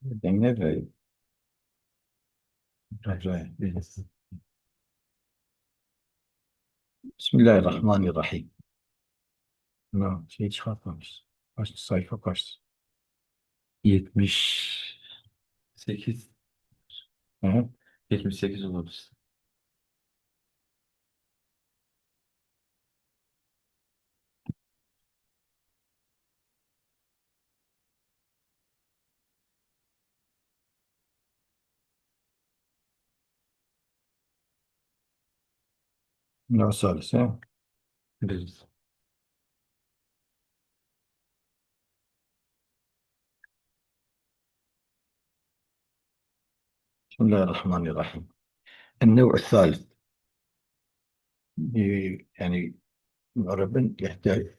Denge ve racaya. Bismillahirrahmanirrahim. No, şey çıkartmamış. Kaç sayfa kaç? 8. Hı hı. 78 olabilir. No salise. Biliriz. Bismillahirrahmanirrahim. النوع الثالث يعني معرب يحتاج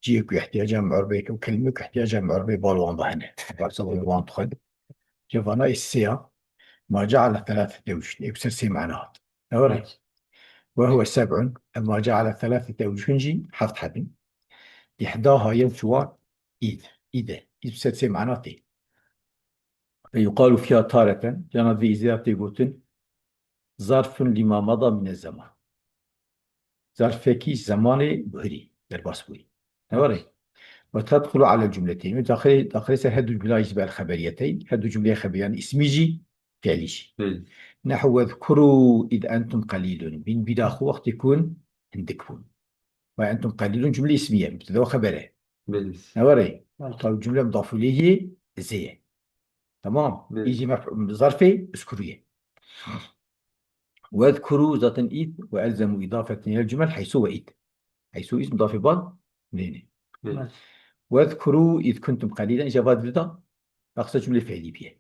جيك يحتاج معربيك وكلمك يحتاج معربي بالوان ضهنه بعد بالوان دخل جفانا السيا ما جعل ثلاثة وجه يكسر سي معناها أوري Evet. وهو سبع أما جعل ثلاثة وجه حرف حبي إحداها ينفوا إيد إيد بسر سي معناته يقال فيها تارة جانا في إزيات يقولون ظرف لما مضى من الزمان ظرفك زمان بهري درباس بوي Evet. أوري وتدخل على الجملتين داخل هذه الجملة يشبه الخبريتين هذه الجملة خبريان اسميجي فعليجي Biliriz. نحو اذكروا إذ أنتم قليل من بداخل وقت يكون عندكم وأنتم قليل جملة اسمية مبتدأ وخبره Biliriz. أوري طيب الجملة مضاف إليه زي تمام Biliriz. يجي مفعول ظرفي اذكروا واذكروا ذات إذ وألزموا إضافة إلى الجمل حيث وإذ حيث اسم مضاف بعض منين Biliriz. واذكروا إذ كنتم قليلا إجابات بدا أقصى جملة فعلية بها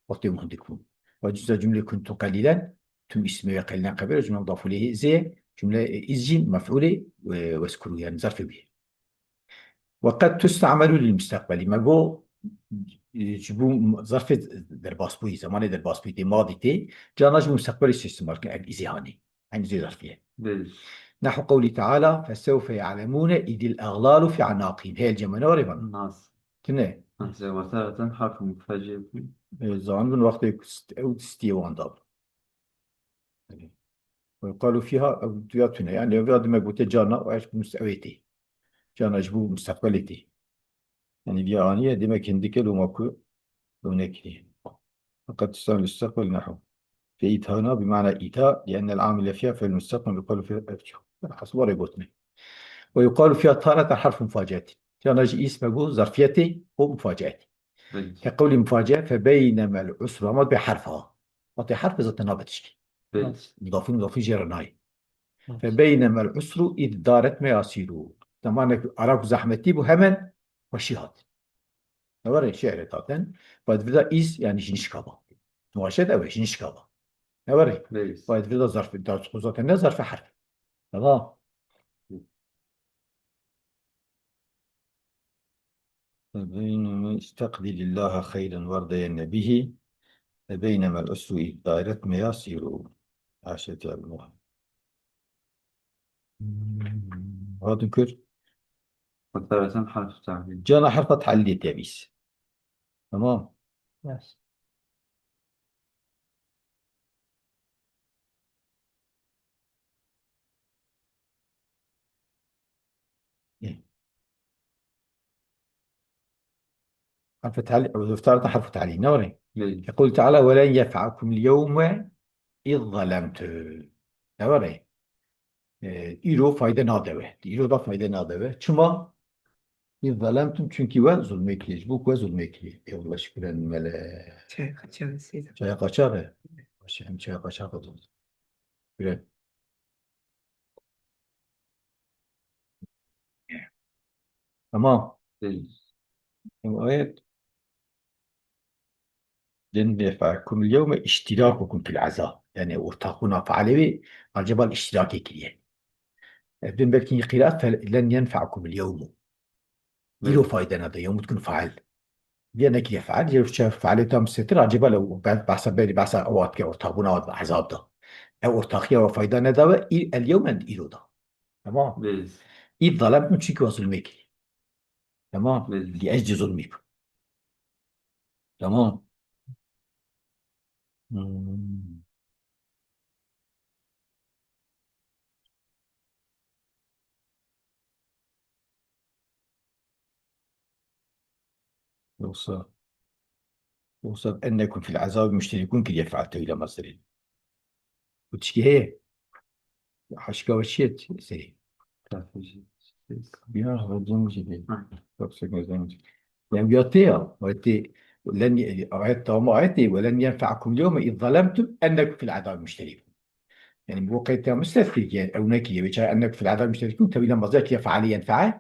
وقت يوم عندكم وجزء جملة كنتم قليلا ثم اسم قليلا قبل جملة مضاف إليه زي جملة إزجي مفعولة واذكروا يعني ظرف به وقد تستعمل للمستقبل ما جو جبو ظرف درباس بوي زمان درباس بوي دي ماضي تي جانا جبو مستقبل استثمار كأن إزهاني عن زي ظرفية Biliriz. نحو قوله تعالى فسوف يعلمون إذ الأغلال في أعناقهم هي الجمل وربا Nas. تنه Nas. وتارة حرف مفاجئ. زمان من وقت أو تستيوان داب ويقال فيها أودياتنا يعني بعد ما قلت جانا وعيش بمستويتي جانا جبو مستقبلتي يعني اليابانية ديما كندك لو ماكو هناك فقد تستعمل المستقبل نحو في إيتانا بمعنى إيتاء لأن العامل فيها في المستقبل يقال فيها أرجو حسب ريبوتنا ويقال فيها تارة حرف مفاجأة جانا جي اسمه ظرفيتي ومفاجأتي Biliriz. كقول مفاجأة فبينما العسر ما بحرفها أعطي حرف ذات نابتش Biliriz. مضافين جيراناي فبينما العسر إذ دارت مياسيره طبعا أراك زحمتي بهمن وشيهات نوري شعر طبعا بعد فيدا إز يعني جنشكابا مواشد أو جنشكابا نوري Biliriz. بعد فيدا ظرف دارت خصوصا الناس ظرف حرف تمام فبينما استقبل الله خيرا وارضين به فبينما العسر إذ دارت مياسيره عاشت الله هذا كر وتارة حرف تعليل. جانا حرف حليت يا بيس تمام Yes. إيه. حرف تعليل أو افترض حرف تعليل نوري Biliriz. يقول تعالى ولن ينفعكم اليوم إذ ظلمت نوري إيرو فayda nadeve. İro da fayda nadeve. Çıma إذ ظلمتم çünkü ve zulmekliyiz. Bu ve zulmekli. Allah şükürlen mele. Çay kaçırısıydı. Çaya kaçar ya. Başım çaya kaçar kadın. Böyle. Tamam. Biliriz. Bu ayet لن ينفعكم اليوم اشتراككم في العذاب. Yani ortaklığına faalevi acaba iştirak ekliye. Ben belki kıraat لن ينفعكم اليوم. إيرو Biliriz. فayda nadeve. يوم تكون فعل. دينك يفعل شاف فعاليتها مستتر عجيبة لو بعد بحسب بالي بحسب أوقات كي أرتاقونا وحزاب ده أو أرتاقيا وفايدة ندوة اليوم عند إيرو ده تمام Biliriz. إذ ظلمت نشيك وظلمك تمام Biliriz. لأجل ظلمك تمام. مم. يوصف يوصف أنكم في العذاب مشتركون كي يفعل إلى مصر وتشكي هي حشكا وشيت سري كافي. يا رجل جديد نعم. توكسيك مازال يعني بيعطيها ويأتي لن آيات طالما آياتي ولن ينفعكم اليوم إذ ظلمتم أنكم في العذاب مشتركون يعني بوقيتها مستثقل يعني أو نكية بيجا أنك في العذاب مشتركون تبي لما ذاك فعليا فعل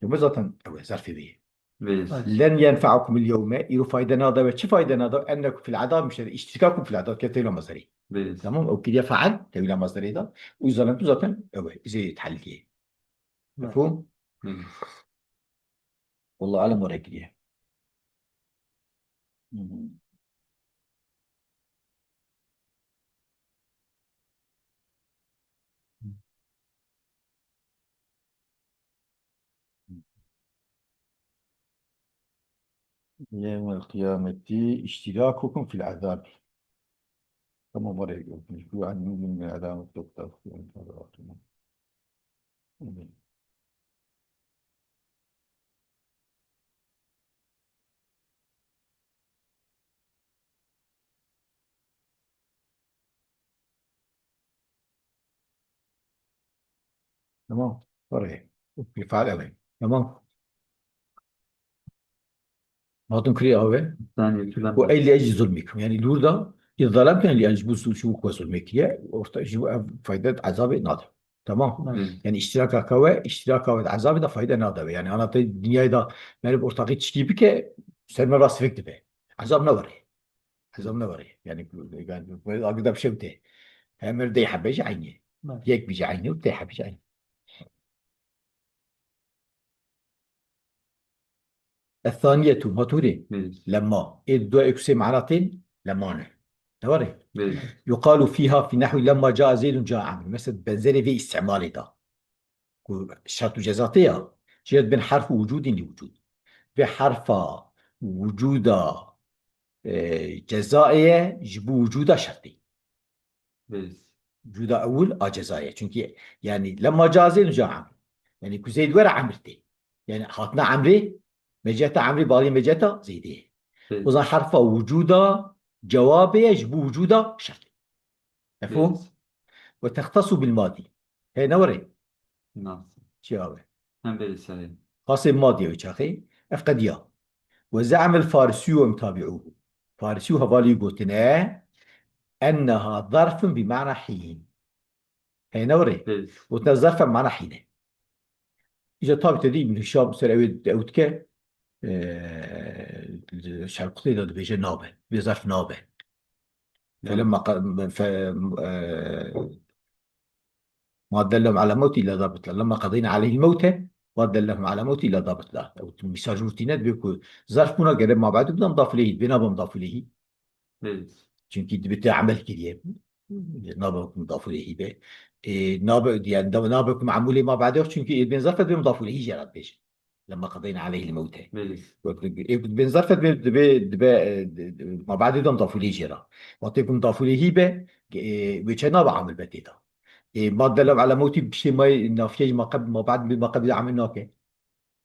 وبزطا أو ظرف به بس. لن ينفعكم اليوم إذ فايدة ناظر شو فايدة ناظر أنكم في العذاب مشتركون اشتراككم في العذاب كتير مصري بس. تمام أو كده فعل تبي لما مصدر ده وظلمتم ذاتا أو زي تحليه مفهوم بس. والله أعلم ورقيه يوم القيامة اشتراككم في العذاب كما مرة يقول مشكو عن من العذاب الدكتور تمام صحيح في فعل أوي تمام ما تنكري أوي الثاني كلام وأي بس. لأجل ظلمكم يعني الورده إذا ظلمت يعني لأجل شو وظلمك هي فائدة عذاب ناظر تمام بس. يعني اشتراك عذاب ده فائدة ناظر يعني أنا في الدنيا ده ما نبغى تشتي بك سلم راس فيك ده عذاب نوري عذاب نوري يعني أقدر بشوته هم ردي حبيش عيني يك بيجي عيني وبتاع حبيش عيني الثانية ما تقولي بس. لما الدو إكسي معناتين لما نوري بس. يقال فيها في نحو لما جاء زيد جاء عمرو مثلا بنزلي في استعمال ده الشرط جزاتية جاءت بين حرف وجود لوجود بحرف وجود جزائية جبو وجود شرطي بس. وجود أول جزائية çünkü يعني لما جاء زيد جاء عمرو يعني كزيد ورا عمرتي يعني حاطنا عمري مجيتا عمري بالي مجيتا زيدية وظن بس. حرف وجود جوابية جبو وجود شرطي مفهوم بس. وتختص بالماضي هي نوري نعم. جوابه هم بالسلام. خاصة ماضي وشاخي أفقد يا وزعم الفارسي ومتابعوه فارسي هفالي قلتنا أنها ظرف بمعنى حين هي نوري بس. قلتنا ظرف بمعنى حين إذا طاب تدي من الشام سر أوتك شرق قصيدة بيجي نابه بظرف نابه نعم. فلما ما دلهم على موت إلا ضابط له لما قضينا عليه الموت ما دلهم على موت إلا ضابط له أو مثال روتينات بيكون ظرف هنا قريب مع بعض بدنا نضاف إليه بنا بنضاف إليه بس. çünkü بتاع عمل كده نابك مضاف إليه به نابك يعني نابك معمولة مع بعضه çünkü بين ظرف بنضاف إليه جرات بيش لما قضينا عليه الموت بس. بين ظرف مع بعض ده مضاف إليه جرا وطيب مضاف إليه به بيشنا بعمل بتيتا ما دلهم على موتي بشيء ما نافيج ما قبل ما بعد ما قبل عمل ناكي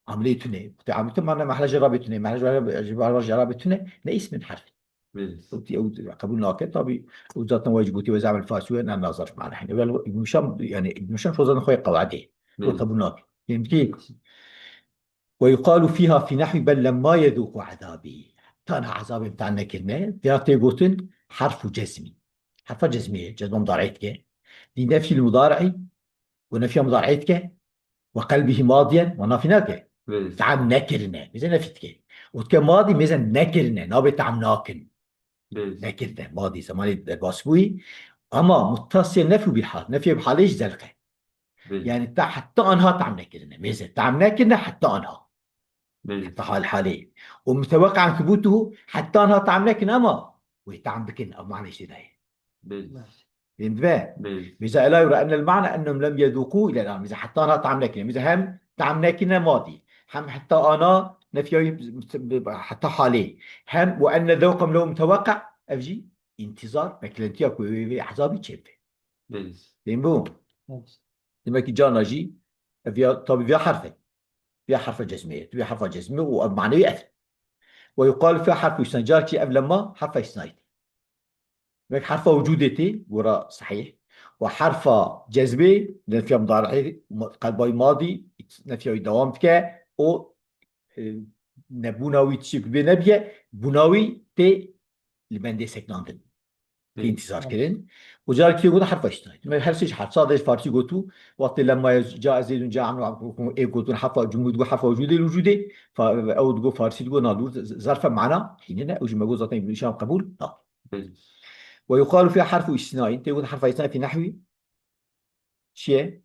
عملية كنت عملت معنا محل جرابتنا محل جرابتنا نقيس من حرف بس. أو قبول ناكي طبي وزاتنا واجبوتي وزعم الفاسوي أنا ناظر معنا حين مشان يعني مشان شو زادنا خوي قواعده بس. والقبول ناكي يمكن ويقال فيها في نحو بل لما يذوق عذابي كان عذابي بتاعنا كلمة ذاتي قوتن حرف جزمي حرف جزمية جزم مضارعتك لنفي المضارع ونفي مضارعتك وقلبه ماضيا ونافناك بس. تعم نكرنا مثل نفتك وتكون ماضي مثل نكرنا نابي تعم ناكن بس. نكرنا ماضي زمان الباسبوي اما متصل نفي بالحال نفي بحال ايش زلقه بس. يعني حتى انها تعم نكرنا مثل تعم نكرنا حتى انها حتى بس. حال حاليا ومتوقع ثبوته حتى انها تعم نكرنا اما ويتعم بكن او معنى شيء ده بس. انتباه بس. إذا لا يرى أن المعنى أنهم لم يذوقوا إلى الآن إذا حتى أنا طعمنا كنا إذا هم طعمنا كنا ماضي هم حتى أنا نفي حتى حالي هم وأن ذوقهم لو متوقع أفجي انتظار beklenti yapıyor ve ahzabı çevre. بيز Değil mi bu? Demek ki canaji فيها طب فيها حرفين فيها حرف جزمية فيها حرف جزمي ومعنوي أثر ويقال فيها حرف يستنجار كي قبل ما حرف يستنايد demek حرف وجودتي وراء صحيح وحرف جزمي نفي مضارعي قلبي ماضي نفي دوام تك او نبوناوي تشيك بنبيه بناوي تي لبنده سكناندن في بيز انتظار كرين وجار كي يقول حرف اشتاي ما هرسيش حرف صادش فارسي قلتو وقت لما جاء زيد جاء عمرو ايه قلتو حرف جمود تقول حرف وجودي الوجودي او تقول فارسي تقول نالور ظرفا معنا حيننا او جمع جوزاتين بالاشاره قبول لا بيز ويقال فيها حرف استثناء انت يقول حرف استثناء في نحوي شيء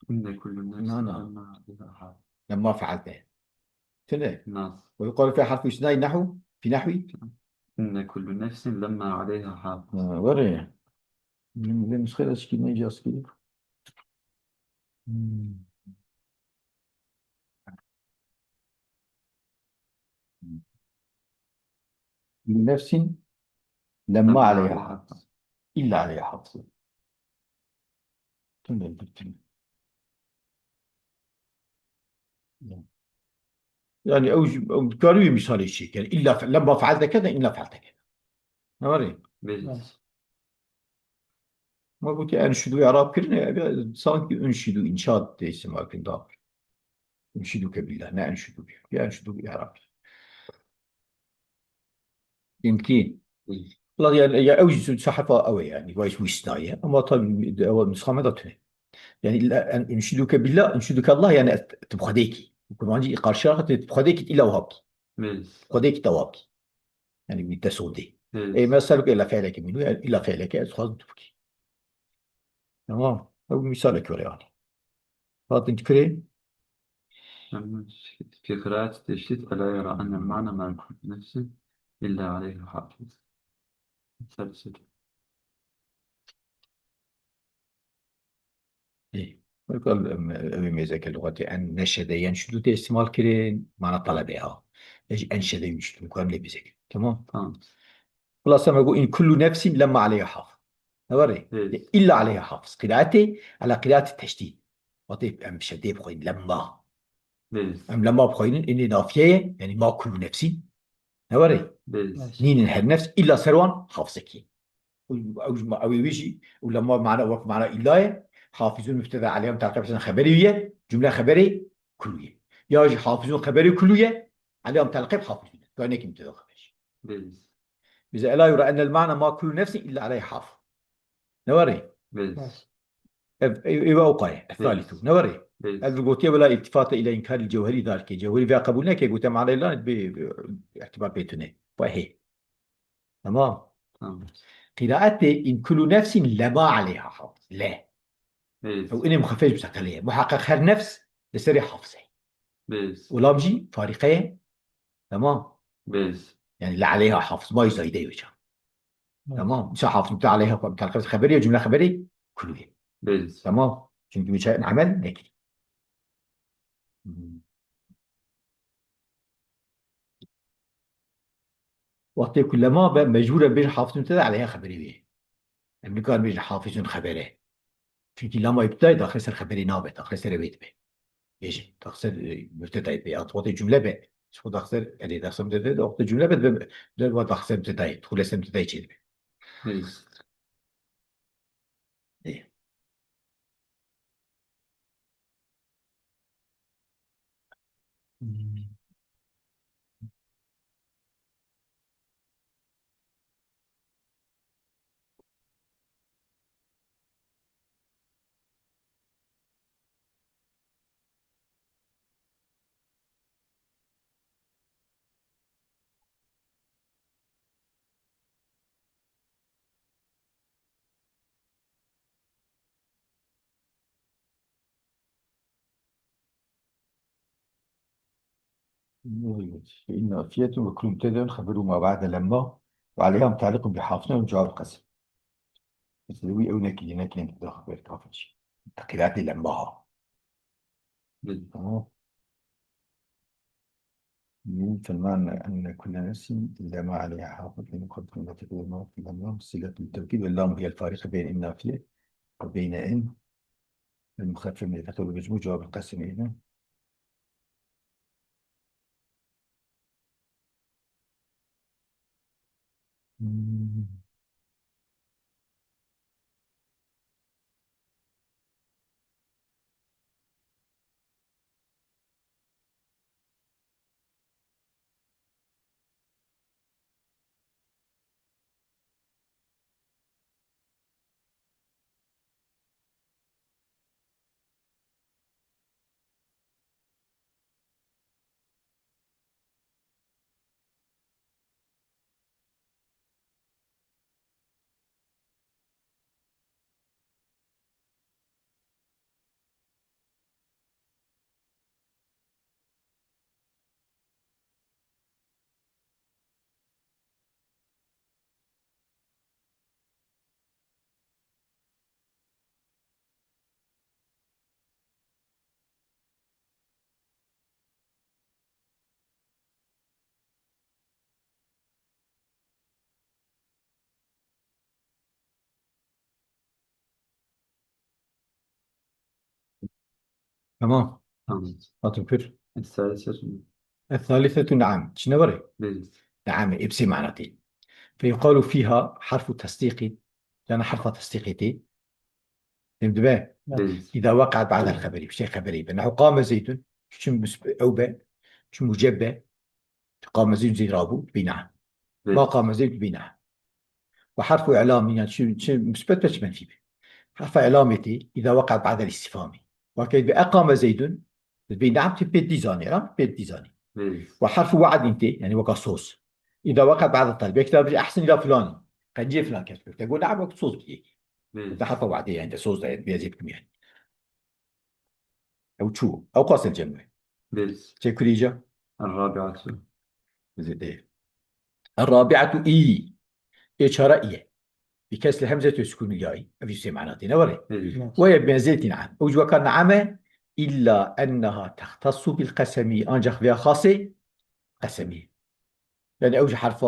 إن كل نفس لا لما إذا حال لما فعلته تنه ناس ويقال فيها حرف استثناء نحو في نحوي إن كل نفس لما عليها حافظ وري من نسخة أشكي ما يجي أسكي لنفس لما لما عليها عليها حق حافظ إلا عليها حفظ تنه يعني أو قالوا لي مثال الشيء يعني إلا لما فعلت كذا إلا فعلت كذا وري بيز ما قلت أنشدوا إعراب كرنا sanki أنشدوا إنشاد اسم لكن دار أنشدك بالله لا أنشدوا به أنشدوا بإعراب يمكن بيز والله يعني أوجد صحفة أوي يعني وايش ويستايا أما طبعا أول نسخة ما ضتني يعني أنشدك بالله أنشدك الله يعني تبخديكي وكمان عندي قرشة تبخديكي إلا وهابكي بيز خديكي توابكي يعني من تسودي إيه بيز ما سألك إلا فعلك منه يعني إلا فعلك أدخل تبكي تمام أو مثالك ولا يعني فاطمة كريم لما في قراءة التشتيت ألا يرى أن المعنى ما يكون نفسه إلا عليها حافظ سلسل إيه يقول أبي ميزاك اللغة أن نشد ينشد تي استعمال كرين معنى طلبها يجي أنشد ينشد مكان لي بزك تمام تمام خلاص ما يقول إن كل نفس لما عليها حافظ نوري بيز إلا عليها حافظ قراءتي على قراءة التشديد وطيب أم شدي بخوين لما بيز أم لما بخوين إني نافية يعني ما كل نفسي نوري بيز نين هر نفس إلا سروان حافظك أو يجي ولما معنا وقت معنا إلا حافظون مبتدا عليهم تعقيب مثلا خبرية جملة خبري كلية يجي حافظون خبري كلية عليهم تعقيب حافظون كأنك مبتدا خبري بيز إذا لا يرى أن المعنى ما كل نفس إلا عليه حافظ نوري بيز إيوه أوقاية الثالث بيز نوري بيز الفقوتية ولا التفات إلى إنكار الجوهري ذلك جوهري فيها قبولنا كي قلت معنا إلا باعتبار بيتنا وهي تمام تمام قراءة إن كل نفس لما عليها حافظ لا أو بيز إني مخفيش بسقلية محقق هر نفس لسري حافظه بيز ولامجي فارقين تمام بيز يعني اللي عليها حافظ ما يزايده وجه تمام مش حافظ بتاع عليها بتاع خبرية جملة خبرية كلها بيز تمام çünkü مش عمل نكري وقت كلما مجبورة بين حافظ مبتدا عليها خبرية يعني كان بين حافظ خبره çünkü لما يبتدأ داخل سر خبري نابه داخل سر بيت به يجي داخل مبتدا بيات وقت الجملة به شو داخل يعني داخل مبتدا وقت الجملة به ده وقت داخل مبتدا دخول سر مبتدا يجي بيز به فإن أفية وكل مبتدا خبر ما بعد لما وعليها متعلق بحافظنا وجواب القسم تسوي أو نكي نكي أنت داخل بيت كافر شيء تقيلات لماها بيز تمام فالمعنى أن كل نفس إلا ما عليها حافظ من قبل أن تكون الموت إلى النوم صلة التوكيد، واللام هي الفارقة بين النافية وبين إن المخفف من الفتح والمجموع. جواب القسم إذا. مم. تمام. تمام. أتذكر. الثالثة. الثالثة نعم شنوري. بيز. نعم إبسي معناتين. فيقال فيها حرف تصديق، لأن حرف تصديقتي فهمت بقى. بيز. إذا وقعت بعد الخبري بشيء خبري بأنه قام زيد شو أو باء شو مجبة. قام زيد زي رابو بنعم. ما بيز. قام زيد بنعم. وحرف إعلام يعني شو مثبت مش منفي. حرف إعلامتي إذا وقع بعد الاستفهام، وكيف أقام زيد بنعم تبي ديزاني رام تبي ديزاني. بيز. وحرف وعد أنت يعني وقع صوص إذا وقع بعد الطلب يكتب أحسن إلى فلان قد جي فلان كتب تقول نعم وقت صوص بيجي. بيز. إذا حرف وعد يعني صوص بيزيدكم يعني أو شو أو قاس الجمع. بيز. شيء كريجة. الرابعة. زين إيه. الرابعة إي إشارة بكسر الهمزة وسكون الياء في سي معناتها نوري. بيز. وهي بمنزلة نعم وجوك نعمة إلا أنها تختص بالقسم أنجح بها خاصة قسمي. يعني أوجه حرف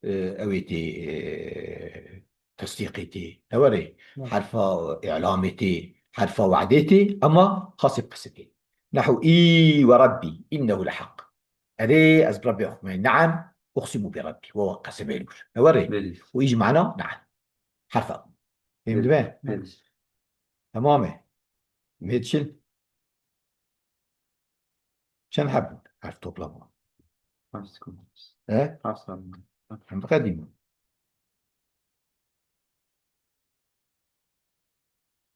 أويتي تصديقيتي نوري حرف إعلامتي حرف وعدتي أما خاصة بقسمي. نحو إي وربي إنه لحق. أري أز بربي أخمي نعم أقسم بربي وهو قسمي نوري. بيز. ويجي معنا نعم حرف فهمت بقى. بيز. تمام. ميتشل شن حب حرف طوبلما. خمس كونس. اه عصر. هم قديم.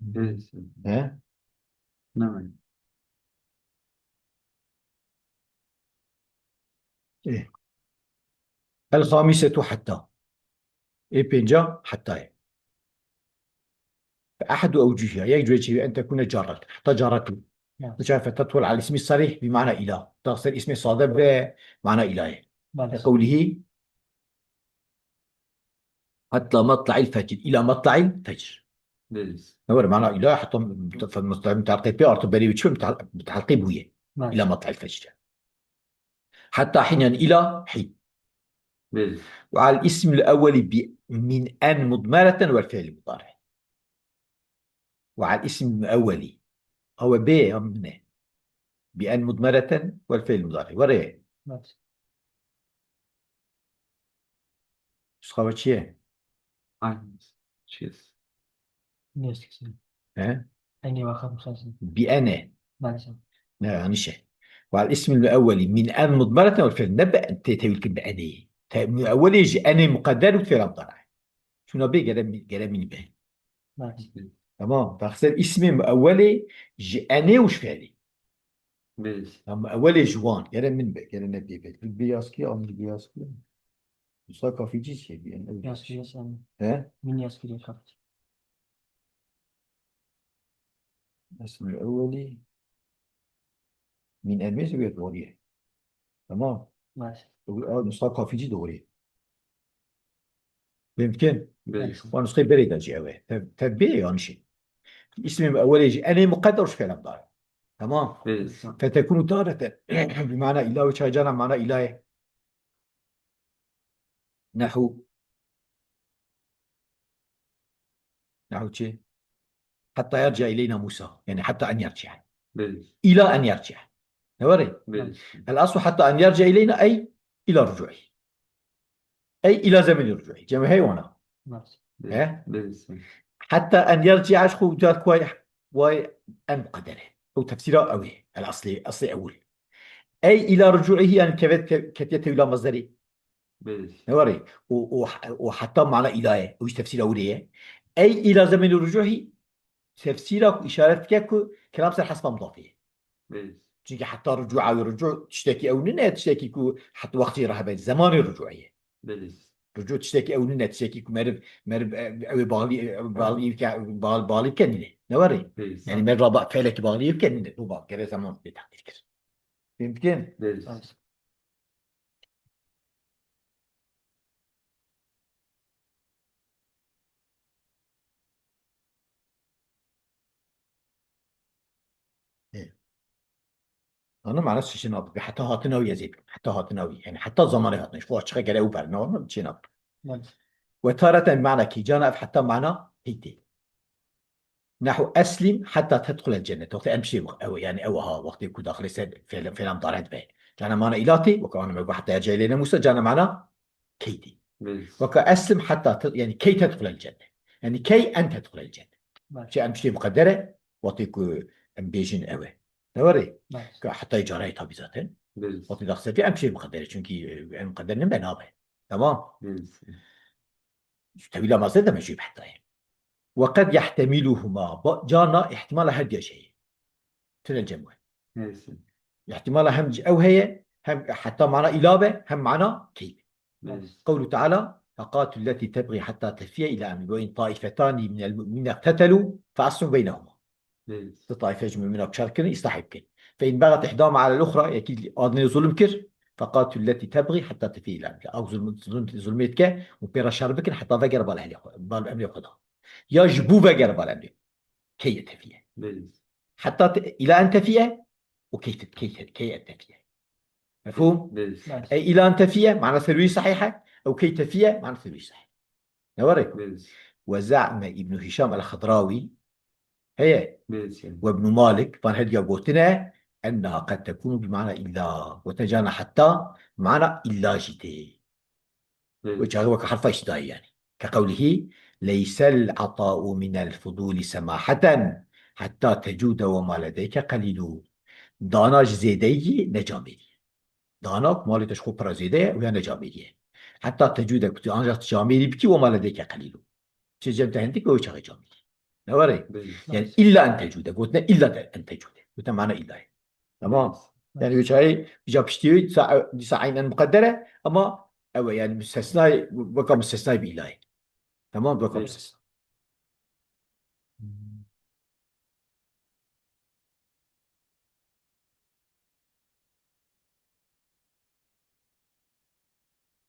بيز. اه نعم. ايه. الخامسة حتى إيه بينجا حتى إيه. فأحد أوجهها يجب أن تكون جارة حتى جارته. شايف تطول على الاسم الصريح بمعنى إله تصل اسم صادق بمعنى إله. قوله حتى مطلع الفجر إلى مطلع الفجر. بيز. هو معنى إله حتى في المطلع متعلق به أرتب بري وشو متعلق به إلى مطلع الفجر. حتى حين يعني إلى حين. بيز. وعلى الاسم الأول من أن مضمرة والفعل المضارع. وعلى الاسم الأول هو ب من بأن مضمرة والفعل المضارع وريه سخوات شيء. أينس. تشيس. ها أني واخد مسلسل بأنا مالسا لا يعني شيء. وعلى الاسم الأول من أن مضمرة والفعل نبأ تتويل بأني من الأول يجي أنا مقدر والفعل مضارع شو نبي جرى من به. مالسا تمام فاختار اسم أولي جي أنا وش فعلي. بيز. أما أولي جوان جرى من به جرى نبي به البياسكي أو البياسكي يساق في جيش بأن ياسكي يسأل ها من ياسكي يخافت الاسم الأولي من الميز دورية. تمام مالسا نسخة في جي دورية يمكن. بيز. ونسخة بريدة جاوة تبي يعني شيء. الاسم الأولي يجي أنا مقدر وش فعل مضارع تمام. بلس فتكون تارة بمعنى إله، وشاي جانا معنى إله. نحو شيء حتى يرجع إلينا موسى، يعني حتى أن يرجع، بلس إلى أن يرجع. نوري بلس الأصل حتى أن يرجع إلينا، أي إلى رجوعه، أي إلى زمن رجوعه. جمع هي وانا ماشي. بلس حتى أن يرجع أشخو جات كوي واي أن قدره، أو تفسيره أوي الأصلي أول، أي إلى رجوعه أن كتيت إلى مصدره. بلس نوري وحتى معنى إلهي وش تفسير أولية، أي إلى زمن رجوعه. تفسيرك إشارتك كلام سر حسب مضافه. بلس چونکه حتى رجوع أو رجوع تشتكي أو ننه تشتكي كو حتى وقت رهبة زمان الرجوعية. بلس رجوع تشتكي أو ننه تشتكي كو مرب أو بالي كننه نوري بلس يعني مرة ربع فعلك بالي كننه ربع كذا زمان بتحقيق كر. يمكن بلس ماشي. إيه. أنا ما أعرفش شنو أبغى حتى هاتناوي يزيد حتى هاتناوي يعني حتى الزمان هاتناش فوق شخة كده أوبر نورمال شنو. ماشي. وتارة معنى كي جانا حتى معنى هيتي نحو أسلم حتى تدخل الجنة. وقت أمشي أو يعني أو ها وقت يكون داخل سد في مضارع به جانا معنا إلاتي وكان ما حتى يرجع إلينا موسى جانا معنا كيتي. بلس وكأسلم حتى يعني كي تدخل الجنة، يعني كي أن تدخل الجنة. ماشي. شيء أمشي مقدرة وقت يكون أمبيجن أوي نوري ماشي. حتى يجاريتها بذاته بلس وقت داخل في أمشي مقدرة چونكي المقدر نبى نابه. تمام. بلس تبي لا ما زلت ماشي بحتى وقد يحتملهما جانا احتمال هدي شيء تنا الجمع بلس احتمال هم أو هي هم حتى معنا إلابة هم معنا كي. بلس قوله تعالى فقاتل التي تبغي حتى تفيء إلى أمر، وإن طائفتان من المؤمنين اقتتلوا فأصلوا بينهما. بلس طائفة من المؤمنين شاركين يستحقين، فإن بغت إحداهما على الأخرى أكيد أدنى ظلم كر فقاتل التي تبغي حتى تفيء إلى أمر، أو ظلمتك وبيرا شربك حتى فجر بالأمر قضاء يجبو فجر بالأمر كي تفيء بلس حتى إلى أن تفيء كي أن تفيء. مفهوم؟ بلس ماشي. أي إلى أن تفيء معنى ثلوي صحيحة، أو كي تفيء معنى ثلوي صحيح. نورك بلس وزعم ابن هشام الخضراوي هي بلس وابن مالك فان هدي قوتنا أنها قد تكون بمعنى إلا وتجانا حتى بمعنى إلا جتي بلس وجهه كحرف اشتاي يعني كقوله ليس العطاء من الفضول سماحة حتى تجود وما لديك قليل. داناش زيدي نجامي داناك مالي تشخو برا زيدي ويا نجامي حتى تجودك بتو أنجح تجامي بكي وما لديك قليل. شو جمت عندك وش جامي نوري بلس يعني ماشي. إلا أن تجود قلنا إلا أن تجود قلنا معنى إلا تمام. بلس يعني ماشي. وش هاي جاب شتي ساعين مقدرة أما أو يعني مستثنى بقى مستثنى بإله. تمام بقى بلس مستثنى.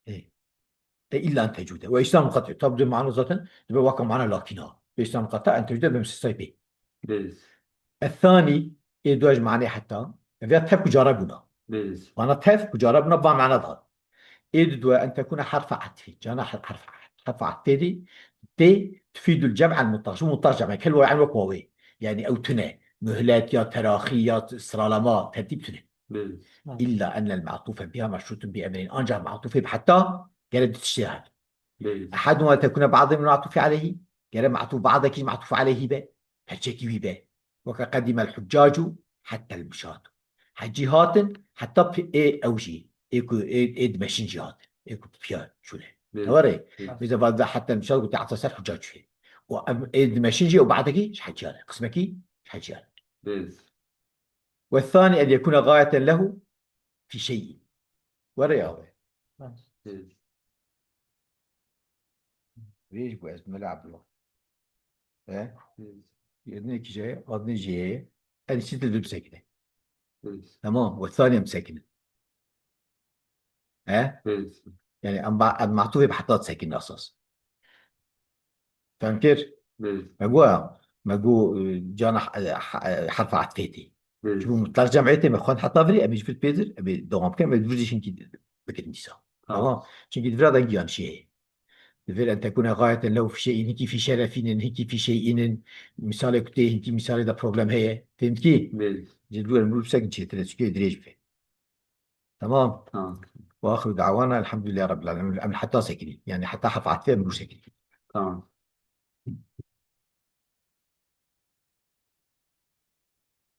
إيه إلا أن تجود وإسلام مقطع طب معنى ذاتا يبقى واقع معنى لكنها بإسلام مقطع أن تجود بمستثنى به. بلس الثاني يدوج معنى حتى إذا تحب جربنا بلس وأنا تحب جربنا بمعنى ذا يدو أن تكون حرف عطف جانا حرف عطف دي تي تفيد الجمع المطلق. شو مطلق جمع كل واحد وقوي يعني أو تنه مهلات يا تراخيات استرالما ترتيب تنه بلس ماشي. إلا أن المعطوف بها مشروط بأمرين أنجح معطوف حتى قالت تشتهر بلس أحدهما تكون بعض من المعطوف عليه قال معطوف بعضك معطوف عليه به هالشكل به وكقدم الحجاج حتى المشاة حجيهات حتى في إيه أوجي إيه دمشين جهات إيه فيها شو له بلس توري بلس إذا بعد حتى المشاة قلت أعطى حجاج فيه إيه دمشين جي وبعدك إيش حجيها قسمك إيش حجيها. بلس والثاني أن يكون غاية له في شيء ورياضة. ماشي. بلس ليش بس ملعب له إيه بلس يدني كي قضني جي أنا نسيت اللي بسكنة. بلس تمام والثانية مسكنة ها بلس يعني أما معطوفة بحطات ساكنة أساس فاهم كيف؟ بلس ما جوا جانا حرف عطفيتي شوفوا بيز مترجم عيتي ما خوان حتى فري أبي جفت بيدر أبي دوام كم أبي بروزي شنكي بكت نساء تمام تمام شنكي دفرا دقيقان شيء دفر أن تكون غاية لو في شيء هيك في شرف هيك في شيء مثال كتير هيك مثال ده بروبلم هي فهمت كي بيز جدول الملوك سكن شيء تلاتة دريج فيه تمام تمام وآخر دعوانا الحمد لله رب العالمين حتى سكني يعني حتى حفظت فيه ملوك سكني تمام